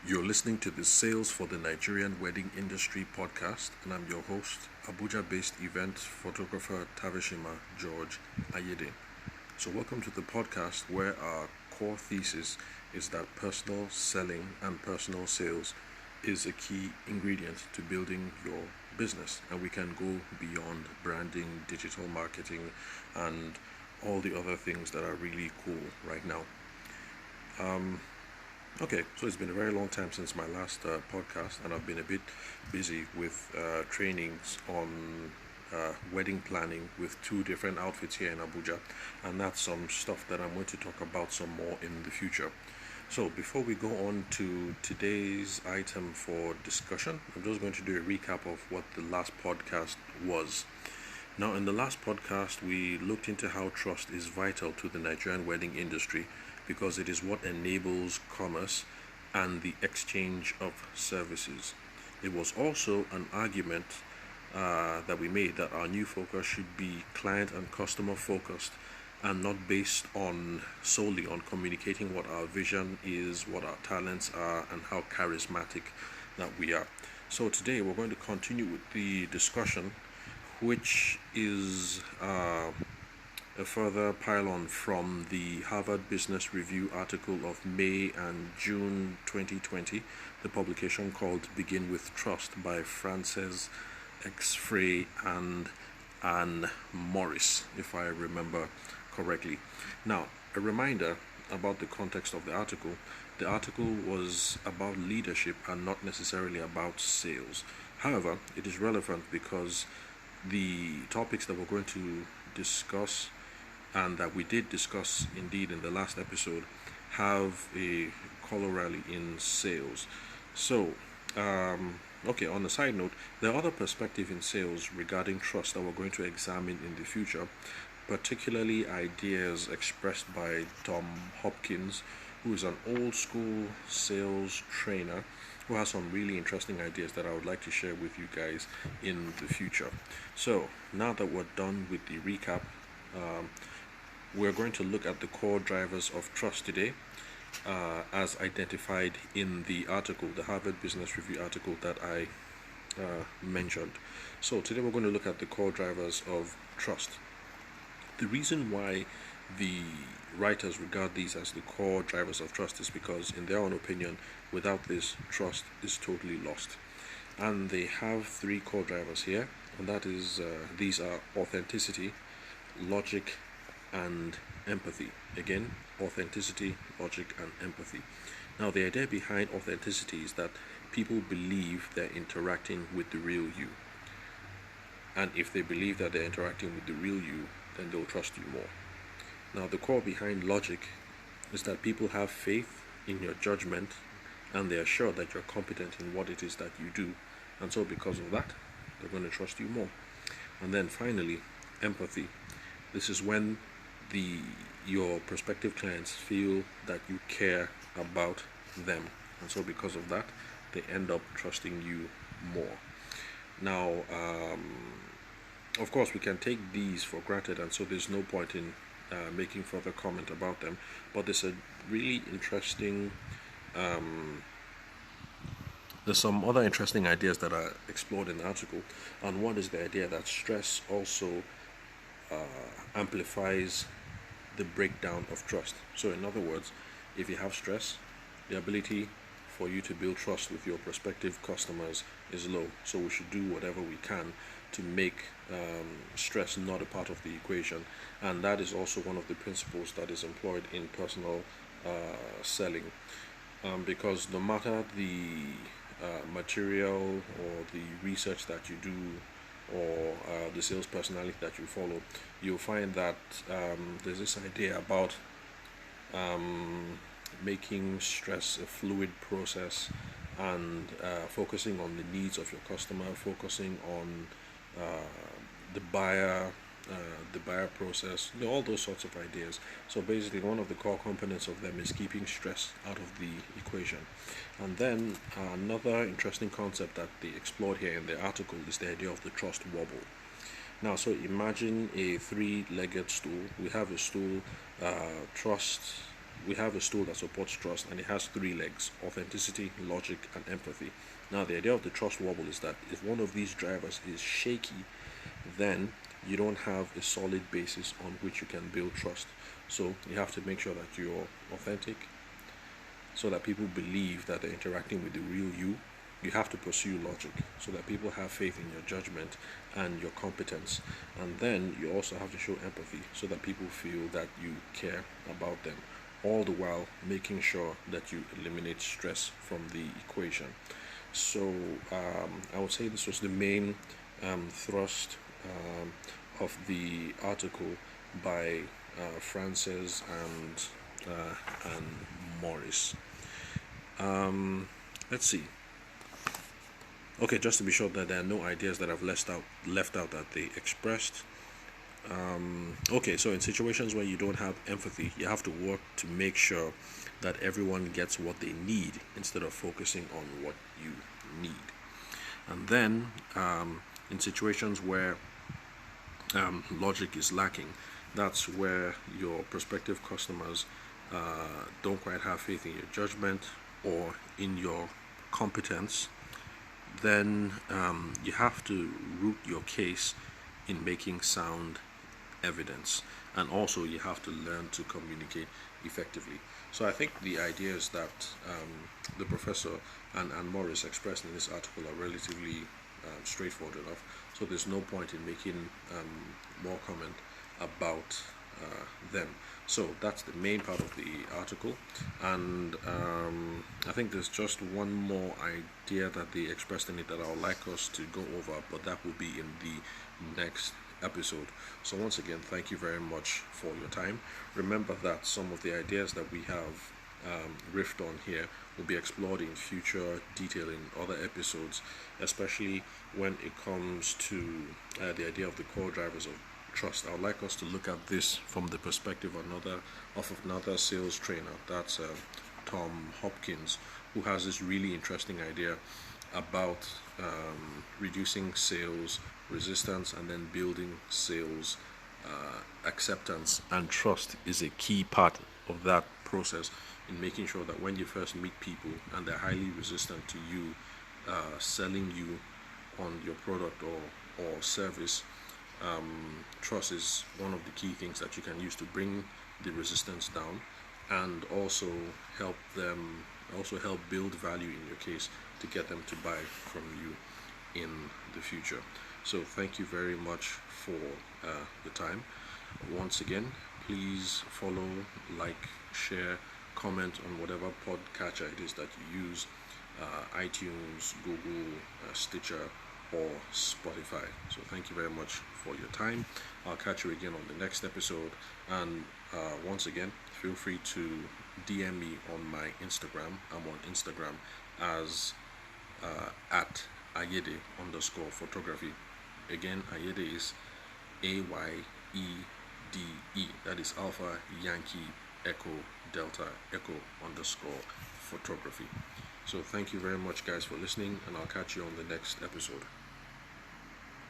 You're listening to the Sales for the Nigerian Wedding Industry podcast, and I'm your host, Abuja-based event photographer Tavishima George Ayede. So welcome to the podcast where our core thesis is that personal selling and personal sales is a key ingredient to building your business, and we can go beyond branding, digital marketing, and all the other things that are really cool right now. Okay, so it's been a very long time since my last podcast, and I've been a bit busy with trainings on wedding planning with two different outfits here in Abuja, and that's some stuff that I'm going to talk about some more in the future. So before we go on to today's item for discussion, I'm just going to do a recap of what the last podcast was. Now, in the last podcast, we looked into how trust is vital to the Nigerian wedding industry because it is what enables commerce and the exchange of services. It was also an argument that we made that our new focus should be client and customer focused and not based on solely on communicating what our vision is, what our talents are, and how charismatic that we are. So today we're going to continue with the discussion, which is a further pile-on from the Harvard Business Review article of May and June 2020, the publication called Begin with Trust by Frances X. Frey and Anne Morris, if I remember correctly. Now, a reminder about the context of the article. The article was about leadership and not necessarily about sales. However, it is relevant because the topics that we're going to discuss and that we did discuss indeed in the last episode have a corollary in sales. So, on a side note, there are other perspectives in sales regarding trust that we're going to examine in the future, particularly ideas expressed by Tom Hopkins, who is an old school sales trainer who has some really interesting ideas that I would like to share with you guys in the future. So, now that we're done with the recap, we're going to look at the core drivers of trust today, as identified in the article, the Harvard Business Review article that I mentioned. So today we're going to look at the core drivers of trust. The reason why the writers regard these as the core drivers of trust is because, in their own opinion, without this, trust is totally lost. And they have three core drivers here, and that is these are authenticity, logic, and empathy. Again, authenticity, logic, and empathy. Now, the idea behind authenticity is that people believe they're interacting with the real you. And if they believe that they're interacting with the real you, then they'll trust you more. Now, the core behind logic is that people have faith in your judgment and they are sure that you're competent in what it is that you do. And so because of that, they're going to trust you more. And then finally, empathy. This is when your prospective clients feel that you care about them, and so because of that, they end up trusting you more. Now, of course, we can take these for granted, and so there's no point in making further comment about them. But there's a really interesting. There's some other interesting ideas that are explored in the article, and one is the idea that stress also amplifies the breakdown of trust. So in other words, if you have stress, the ability for you to build trust with your prospective customers is low. So we should do whatever we can to make stress not a part of the equation, and that is also one of the principles that is employed in personal selling, because no matter the material or the research that you do or the sales personality that you follow, you'll find that there's this idea about making stress a fluid process and focusing on the needs of your customer, focusing on the buyer process, all those sorts of ideas. So basically, one of the core components of them is keeping stress out of the equation. And then another interesting concept that they explored here in the article is the idea of the trust wobble. Now, so imagine a three-legged stool. We have a stool, trust we have a stool that supports trust, and it has three legs: authenticity, logic, and empathy. Now, the idea of the trust wobble is that if one of these drivers is shaky, then you don't have a solid basis on which you can build trust. So you have to make sure that you're authentic, so that people believe that they're interacting with the real you. You have to pursue logic so that people have faith in your judgment and your competence. And then you also have to show empathy so that people feel that you care about them, all the while making sure that you eliminate stress from the equation. So I would say this was the main thrust of the article by Frances and Morris. Let's see. Okay, just to be sure that there are no ideas that I've left out that they expressed. Okay, so in situations where you don't have empathy, you have to work to make sure that everyone gets what they need instead of focusing on what you need. And then in situations where logic is lacking, that's where your prospective customers don't quite have faith in your judgment or in your competence. Then you have to root your case in making sound evidence, and also you have to learn to communicate effectively. So I think the ideas that the professor and Morris expressed in this article are relatively straightforward enough, so there's no point in making more comment about them. So that's the main part of the article, and I think there's just one more idea that they expressed in it that I would like us to go over, but that will be in the next episode. So once again, thank you very much for your time. Remember that some of the ideas that we have riffed on here will be explored in future detail in other episodes, especially when it comes to the idea of the core drivers of trust. I would like us to look at this from the perspective of another sales trainer. That's Tom Hopkins, who has this really interesting idea about reducing sales resistance and then building sales acceptance. And trust is a key part of that process in making sure that when you first meet people and they're highly resistant to you selling you on your product or service, trust is one of the key things that you can use to bring the resistance down, and also help build value in your case to get them to buy from you in the future. So thank you very much for the time. Once again, please follow, like, share, comment on whatever podcatcher it is that you use, iTunes, Google, Stitcher, or Spotify. So thank you very much for your time. I'll catch you again on the next episode, and once again, feel free to DM me on my Instagram. I'm on Instagram as at Ayede_photography. Again, Ayede is AYEDE. That is Alpha Yankee Echo Delta Echo _photography. So thank you very much, guys, for listening, and I'll catch you on the next episode.